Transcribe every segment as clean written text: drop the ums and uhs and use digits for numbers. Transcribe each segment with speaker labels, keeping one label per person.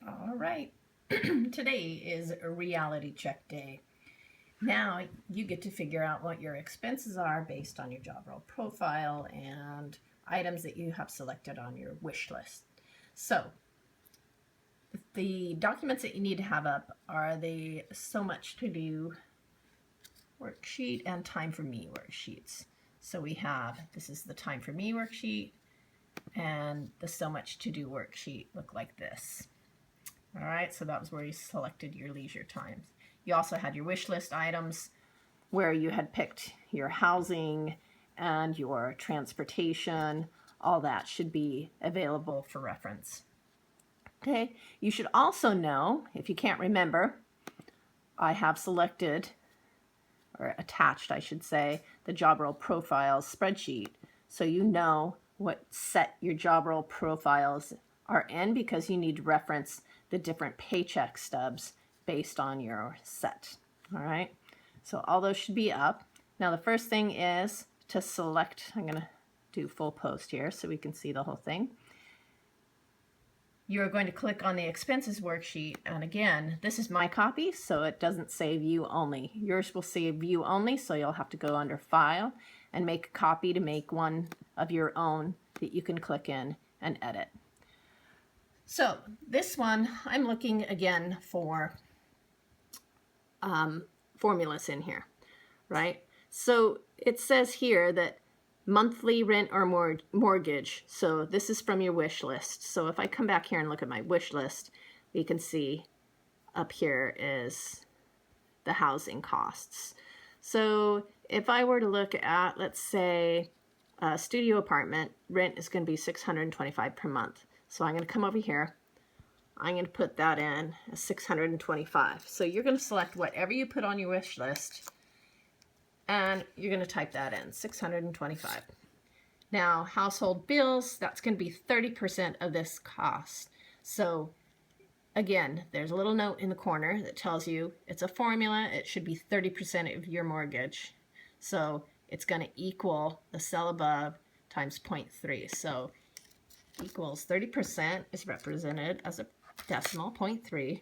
Speaker 1: All right. Today is a reality check day. Now you get to figure out what your expenses are based on your job role profile and items that you have selected on your wish list. So the documents that you need to have up are the so much to do worksheet and time for me worksheets. So we have, this is the time for me worksheet, and the so much to do worksheet look like this. All right, so that was where you selected your leisure times. You also had your wish list items where you had picked your housing and your transportation. All that should be available for reference. Okay, you should also know, if you can't remember, I have selected, or attached, I should say, the job role profiles spreadsheet. So you know what set your job role profiles are in because you need to reference the different paycheck stubs based on your set. All right, so all those should be up. Now the first thing is to select, I'm going to do full post here so we can see the whole thing. You're going to click on the expenses worksheet, and again, this is my copy, so it doesn't say view only. Yours will say view only, so you'll have to go under file and make a copy to make one of your own that you can click in and edit. So this one, I'm looking again for formulas in here, right? So it says here that monthly rent or mortgage. So this is from your wish list. So if I come back here and look at my wish list, we can see up here is the housing costs. So if I were to look at, let's say, a studio apartment, rent is going to be $625 per month. So I'm going to come over here. I'm going to put that in as $625. So you're going to select whatever you put on your wish list, and you're going to type that in, $625. Now, household bills, that's going to be 30% of this cost. So again, there's a little note in the corner that tells you it's a formula. It should be 30% of your mortgage. So it's going to equal the cell above times 0.3. So equals 30% is represented as a decimal 0.3,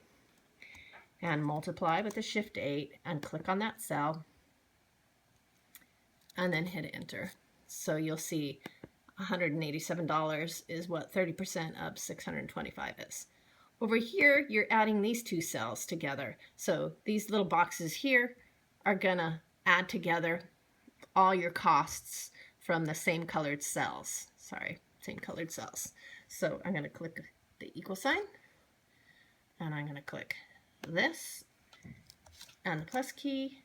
Speaker 1: and multiply with the shift 8 and click on that cell and then hit enter. So you'll see $187 is what 30% of 625 is. Over here, you're adding these two cells together. So these little boxes here are gonna add together all your costs from the same colored cells. Same colored cells. So I'm gonna click the equal sign, and I'm gonna click this and the plus key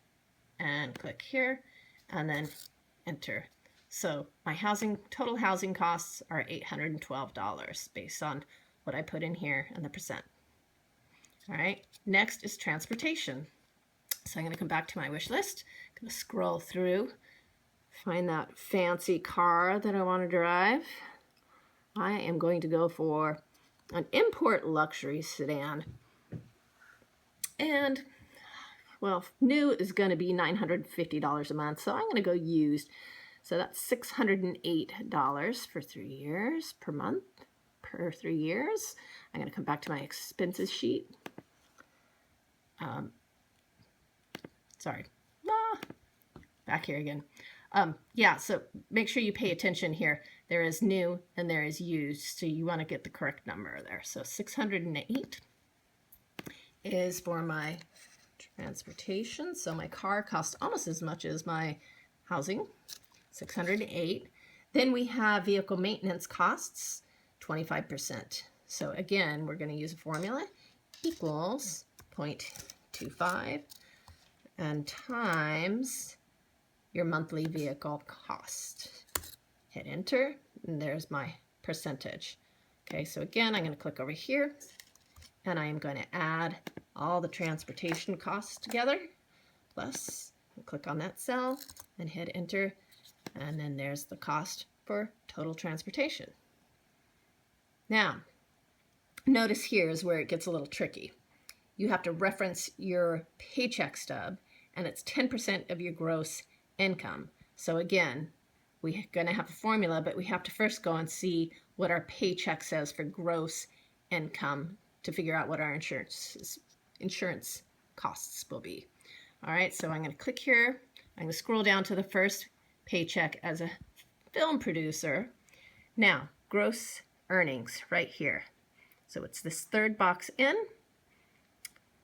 Speaker 1: and click here and then enter. So my total housing costs are $812 based on what I put in here and the percent. All right, next is transportation. So I'm going to come back to my wish list. I'm going to scroll through, find that fancy car that I want to drive. I am going to go for an import luxury sedan. And well, new is going to be $950 a month, so I'm going to go used. So that's $608 for 3 years per month, per 3 years. I'm going to come back to my expenses sheet. Back here again. Yeah, so make sure you pay attention here. There is new and there is used, so you want to get the correct number there. So 608 is for my transportation. So my car costs almost as much as my housing, 608. Then we have vehicle maintenance costs, 25%. So again, we're going to use a formula, equals 0.25 and times your monthly vehicle cost. Hit enter, and there's my percentage. Okay, so again, I'm going to click over here, and I am going to add all the transportation costs together, plus, click on that cell, and hit enter, and then there's the cost for total transportation. Now, notice here is where it gets a little tricky. You have to reference your paycheck stub, and it's 10% of your gross income. So again, we're going to have a formula, but we have to first go and see what our paycheck says for gross income to figure out what our insurance costs will be. All right, so I'm going to click here. I'm going to scroll down to the first paycheck as a film producer. Now, gross earnings right here. So it's this third box in.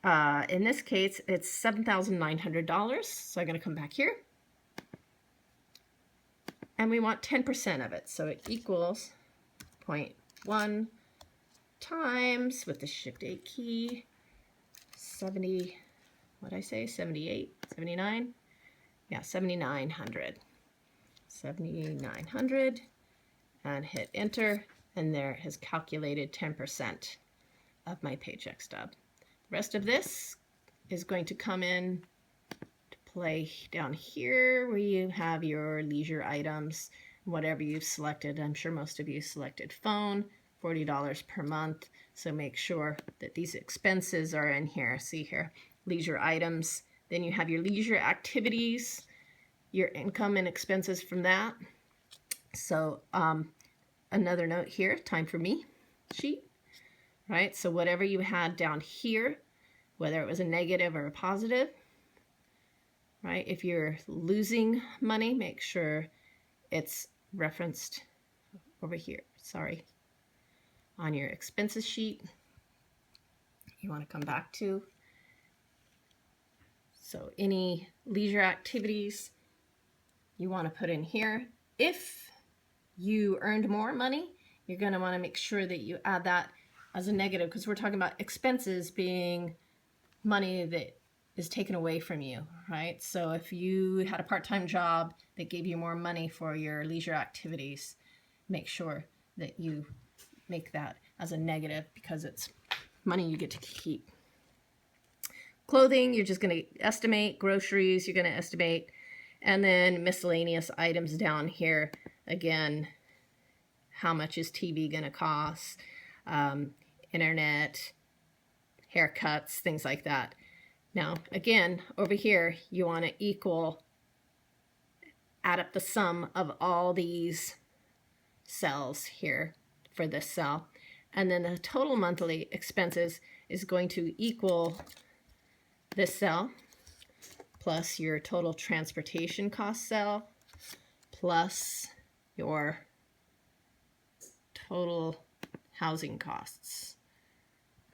Speaker 1: In this case, it's $7,900. So I'm going to come back here. And we want 10% of it. So it equals 0.1 times, with the shift 8 key, 70, what did I say, 78, 79? Yeah, 7,900. 7,900, and hit enter, and there it has calculated 10% of my paycheck stub. The rest of this is going to come in to play down here where you have your leisure items, whatever you've selected. I'm sure most of you selected phone, $40 per month. So make sure that these expenses are in here. See here, leisure items. Then you have your leisure activities, your income and expenses from that. So another note here, time for me sheet, right? So whatever you had down here, whether it was a negative or a positive, right? If you're losing money, make sure it's referenced over here, sorry, on your expenses sheet. You want to come back to. So any leisure activities you want to put in here. If you earned more money, you're going to want to make sure that you add that as a negative, because we're talking about expenses being money that is taken away from you, right? So if you had a part-time job that gave you more money for your leisure activities, make sure that you make that as a negative, because it's money you get to keep. Clothing, you're just going to estimate. Groceries, you're going to estimate. And then miscellaneous items down here. Again, how much is TV going to cost? Internet, haircuts, things like that. Now, again, over here, you want to add up the sum of all these cells here for this cell. And then the total monthly expenses is going to equal this cell plus your total transportation cost cell plus your total housing costs.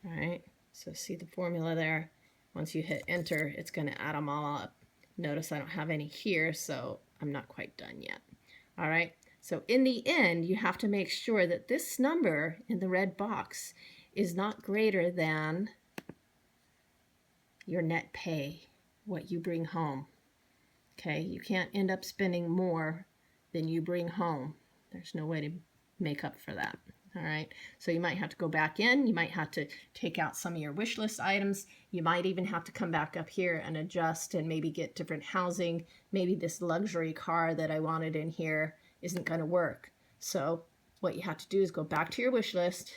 Speaker 1: All right, so see the formula there. Once you hit enter, it's going to add them all up. Notice I don't have any here, so I'm not quite done yet. All right, so in the end, you have to make sure that this number in the red box is not greater than your net pay, what you bring home. Okay, you can't end up spending more than you bring home. There's no way to make up for that. All right, so you might have to go back in. You might have to take out some of your wish list items. You might even have to come back up here and adjust and maybe get different housing. Maybe this luxury car that I wanted in here isn't going to work. So what you have to do is go back to your wish list.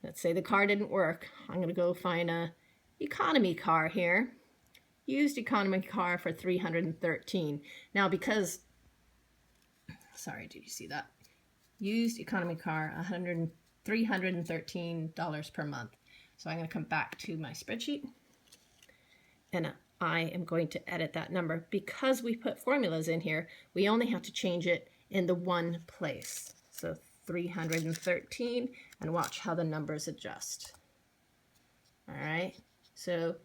Speaker 1: Let's say the car didn't work. I'm going to go find a economy car here. Used economy car for $313. Now because, sorry, did you see that? Used economy car, $313 per month. So I'm going to come back to my spreadsheet and I am going to edit that number. Because we put formulas in here, we only have to change it in the one place. So 313, and watch how the numbers adjust. All right, so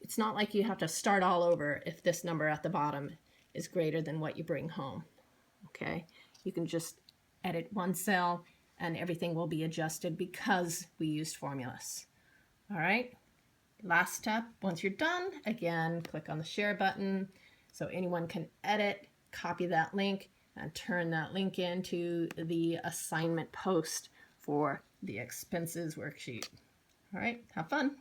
Speaker 1: it's not like you have to start all over if this number at the bottom is greater than what you bring home. Okay, you can just edit one cell and everything will be adjusted because we used formulas. All right, last step, once you're done, again, click on the share button so anyone can edit, copy that link, and turn that link into the assignment post for the expenses worksheet. All right, have fun.